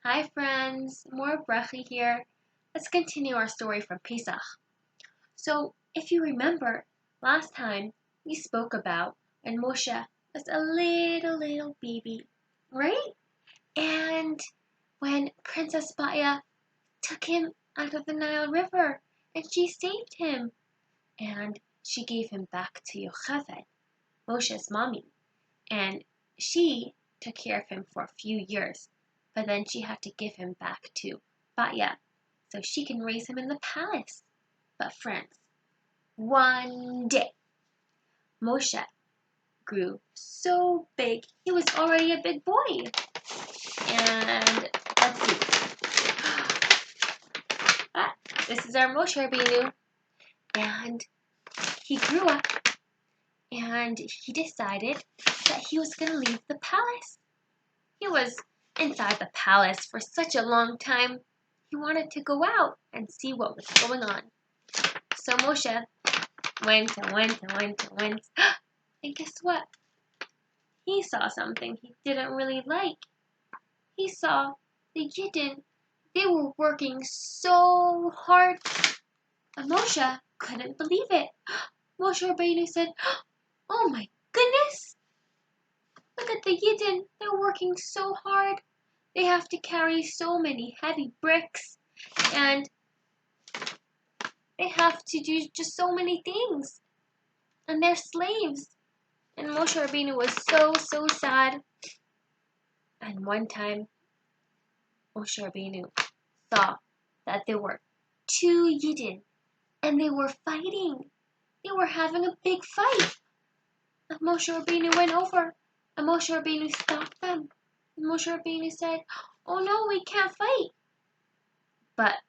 Hi friends, more Brachie here. Let's continue our story from Pesach. So, if you remember, last time we spoke about when Moshe was a little baby, right? And when Princess Baya took him out of the Nile River and she saved him. And she gave him back to Yocheved, Moshe's mommy. And she took care of him for a few years. But then she had to give him back to Baya so she can raise him in the palace. But friends, one day, Moshe grew so big, he was already a big boy. And let's see. This is our Moshe Rabbeinu. And he grew up and he decided that he was going to leave the palace. He was inside the palace for such a long time. He wanted to go out and see what was going on. So Moshe went. And guess what? He saw something he didn't really like. He saw the Yidden. They were working so hard. And Moshe couldn't believe it. Moshe Rabbeinu said, "Oh my goodness! Look at the Yidden. They're working so hard. They have to carry so many heavy bricks. And they have to do just so many things. And they're slaves." And Moshe Rabbeinu was so sad. And one time, Moshe Rabbeinu saw that there were two Yidden. And they were fighting. They were having a big fight. And Moshe Rabbeinu went over. And Moshe Rabbeinu stopped them. And Moshe Rabbeinu said, "Oh no, we can't fight." But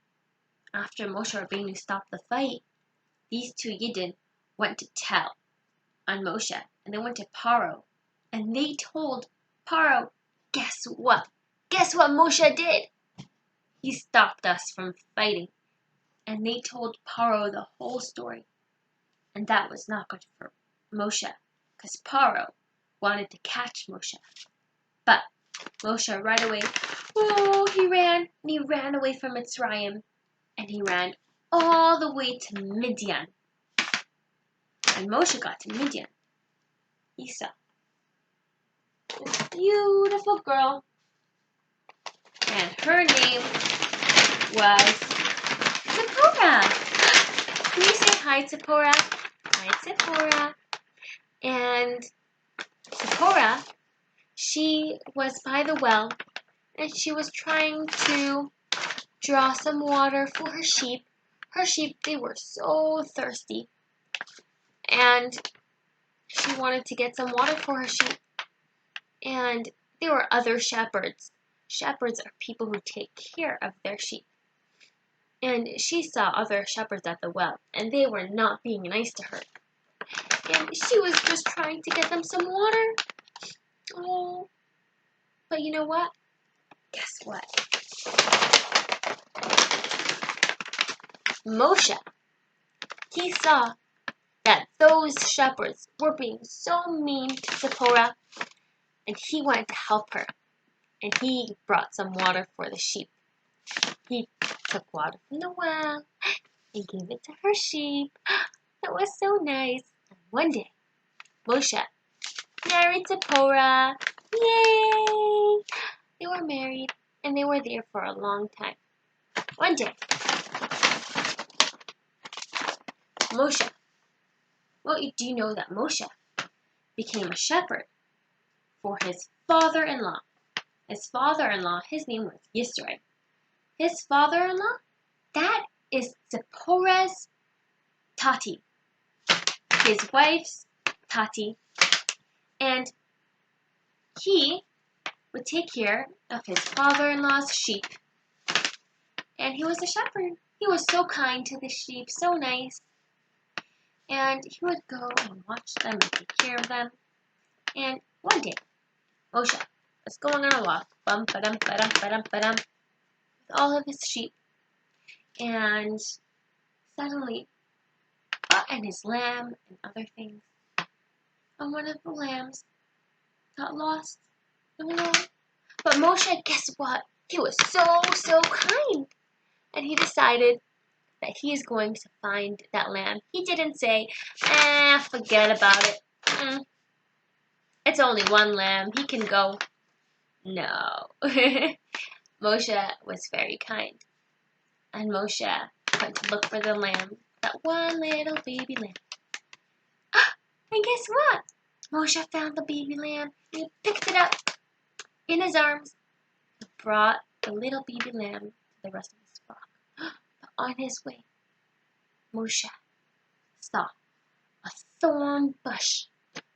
after Moshe Rabbeinu stopped the fight, these two Yidden went to tell on Moshe. And they went to Paro. And they told Paro, guess what? Guess what Moshe did? He stopped us from fighting. And they told Paro the whole story. And that was not good for Moshe, because Paro wanted to catch Moshe. But Moshe right away, he ran away from Mitzrayim. And he ran all the way to Midian. And Moshe got to Midian. He saw this beautiful girl. And her name was Zipporah. Can you say hi, Zipporah? Hi, Zipporah. And Zipporah, she was by the well, and she was trying to draw some water for her sheep. Her sheep, they were so thirsty. And she wanted to get some water for her sheep. And there were other shepherds. Shepherds are people who take care of their sheep. And she saw other shepherds at the well, and they were not being nice to her. And she was just trying to get them some water. Oh, but you know what? Guess what? Moshe, he saw that those shepherds were being so mean to Zipporah, and he wanted to help her. And he brought some water for the sheep. He took water from the well and gave it to her sheep. That was so nice. And one day, Moshe married Zipporah. Yay! They were married, and they were there for a long time. One day, Moshe. Well, do you know that Moshe became a shepherd for his father-in-law? His father-in-law, his name was Yisro. His father-in-law, that is Zipporah's Tati. His wife's Tati. And he would take care of his father-in-law's sheep. And he was a shepherd. He was so kind to the sheep, so nice. And he would go and watch them and take care of them. And one day, Moshe was going on a walk, with all of his sheep. And suddenly, and his lamb and other things. And one of the lambs got lost in the road. But Moshe, guess what? He was so kind. And he decided that he is going to find that lamb. He didn't say, forget about it. It's only one lamb. He can go. No. Moshe was very kind. And Moshe went to look for the lamb, that one little baby lamb. And guess what? Moshe found the baby lamb. He picked it up in his arms and brought the little baby lamb to the rest of his flock. But on his way, Moshe saw a thorn bush.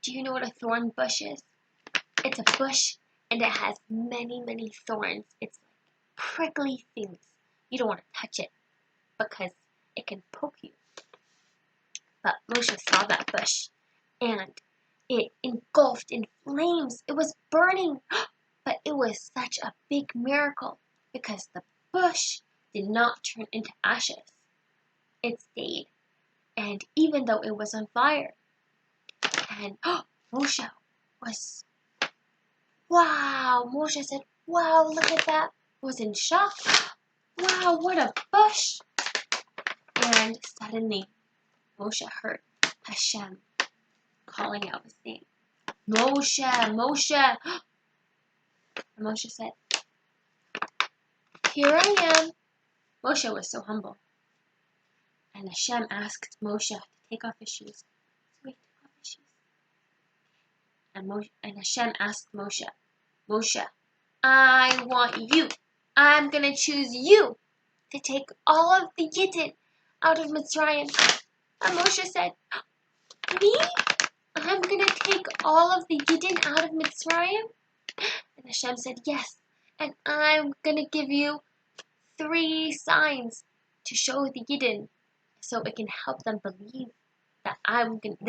Do you know what a thorn bush is? It's a bush and it has many thorns. It's like prickly things. You don't want to touch it because it can poke you. But Moshe saw that bush and it engulfed in flames. It was burning. But it was such a big miracle because the bush did not turn into ashes. It stayed. And even though it was on fire, and Moshe was, wow, Moshe said, wow, look at that. Was in shock. Wow, what a bush. And suddenly, Moshe heard Hashem calling out his name. Moshe, Moshe. And Moshe said, here I am. Moshe was so humble. And Hashem asked Moshe to take off his shoes. So he took off his shoes. And Hashem asked Moshe, Moshe, I want you. I'm going to choose you to take all of the Yidden out of Mitzrayim. And Moshe said, me? I'm going to take all of the Yidden out of Mitzrayim? And Hashem said, yes. And I'm going to give you 3 signs to show the Yidden so it can help them believe that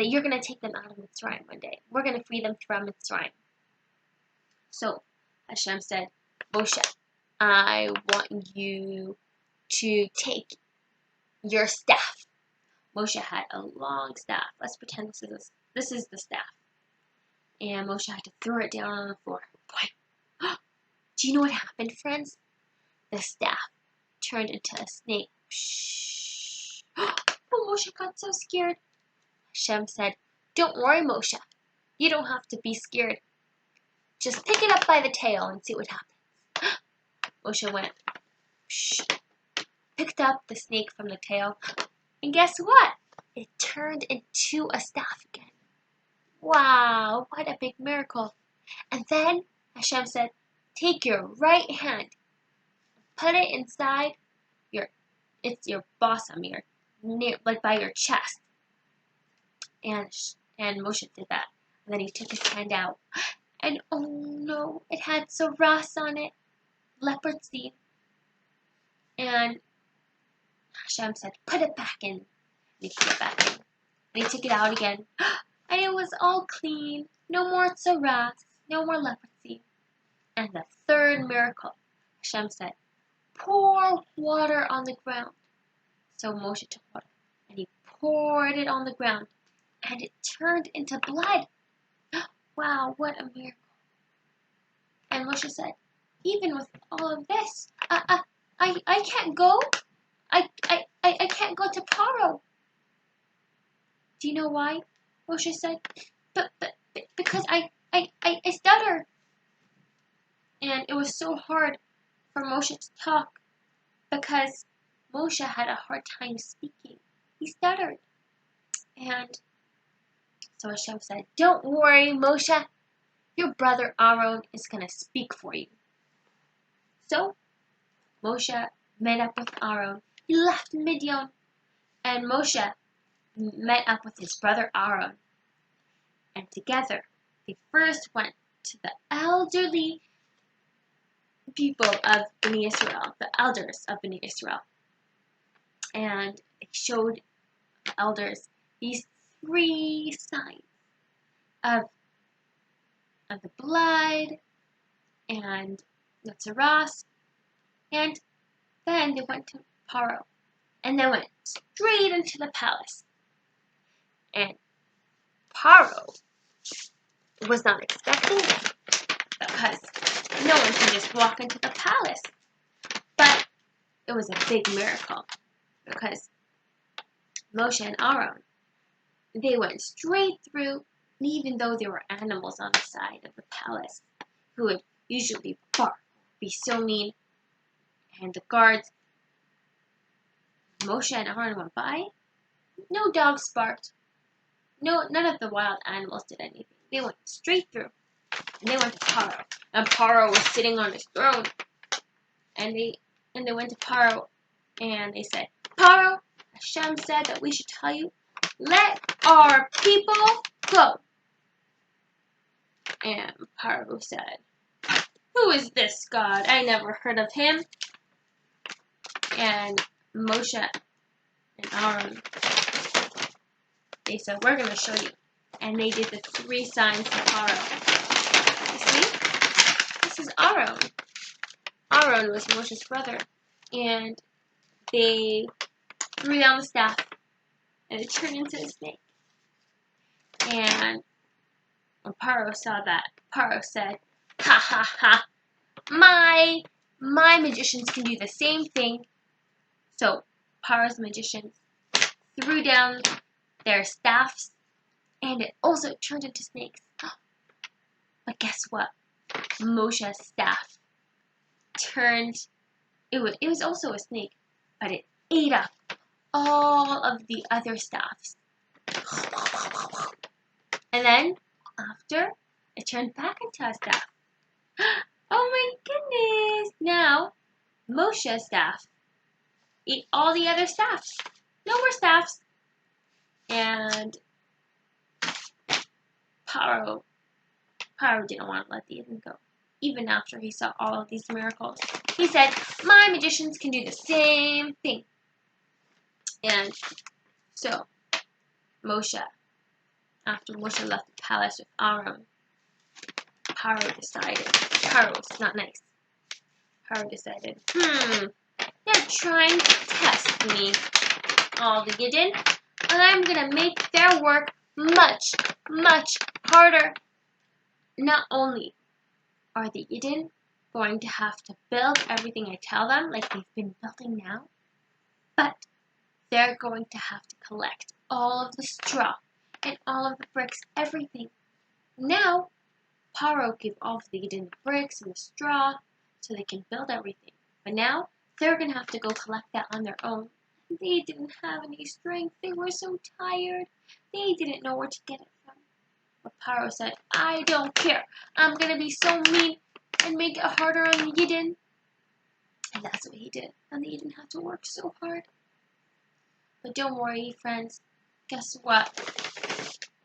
you're going to take them out of Mitzrayim one day. We're going to free them from Mitzrayim. So Hashem said, Moshe, I want you to take your staff. Moshe had a long staff. Let's pretend this is the staff. And Moshe had to throw it down on the floor. Boy. Do you know what happened, friends? The staff turned into a snake. Shh. Oh, Moshe got so scared. Hashem said, don't worry, Moshe. You don't have to be scared. Just pick it up by the tail and see what happens. Moshe went, shh, picked up the snake from the tail, and guess what? It turned into a staff again. Wow, what a big miracle. And then Hashem said, take your right hand, put it inside it's your bosom, like by your chest. And Moshe did that. And then he took his hand out. And oh no, it had saras on it, leprosy. And Hashem said, put it back in. And he put it back in. And he took it out again. And it was all clean. No more saras, no more leprosy. And the third miracle, Hashem said, pour water on the ground. So Moshe took water and he poured it on the ground. And it turned into blood. Wow, what a miracle. And Moshe said, even with all of this, I can't go. I can't go to Paro. Do you know why? Moshe said, but because I stutter. And it was so hard for Moshe to talk because Moshe had a hard time speaking. He stuttered. And so Hashem said, don't worry, Moshe. Your brother Aaron is going to speak for you. So Moshe met up with Aaron. He left Midian. And Moshe met up with his brother Aaron. And together, they first went to the elderly people of Bnei Israel, the elders of Bnei Israel. And it showed the elders these 3 signs of the blood and the saras. And then they went to Paro. And they went straight into the palace. And Paro was not expecting them because no one can just walk into the palace. But it was a big miracle because Moshe and Aaron, they went straight through, even though there were animals on the side of the palace who would usually bark, be so mean, and the guards, Moshe and Aaron went by, no dogs barked, none of the wild animals did anything. They went straight through, and they went to Paro, and Paro was sitting on his throne, and they went to Paro, and they said, Paro, Hashem said that we should tell you, let our people go. And Paro said, who is this God? I never heard of him. And Moshe and Aaron, they said, we're going to show you. And they did the 3 signs to Paro. You see? This is Aaron. Aaron was Moshe's brother. And they threw down the staff. And it turned into a snake. And when Paro saw that, Paro said, ha ha ha, my magicians can do the same thing. So Paro's magicians threw down their staffs, and it also turned into snakes. But guess what? Moshe's staff turned, it was also a snake, but it ate up all of the other staffs. And then, after, it turned back into a staff. Oh my goodness! Now, Moshe's staff ate all the other staffs. No more staffs. And Paro didn't want to let the Eden go. Even after he saw all of these miracles. He said, my magicians can do the same thing. And so, after Moshe left the palace with Aaron, Paro decided, Paro's not nice. Paro decided, they're trying to test me, all the Yidden, and I'm going to make their work much, much harder. Not only are the Yidden going to have to build everything I tell them, like they've been building now, but they're going to have to collect all of the straw and all of the bricks, everything. Now, Paro gave all of the Yidden the bricks and the straw so they can build everything. But now, they're going to have to go collect that on their own. They didn't have any strength. They were so tired. They didn't know where to get it from. But Paro said, I don't care. I'm going to be so mean and make it harder on the Yidden. And that's what he did. And the Yidden had to work so hard. But don't worry, friends. Guess what?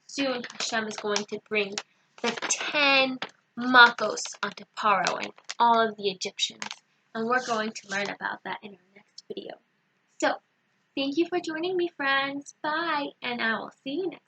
Soon Hashem is going to bring the 10 Makos onto Paro and all of the Egyptians. And we're going to learn about that in our next video. So, thank you for joining me, friends. Bye, and I will see you next time.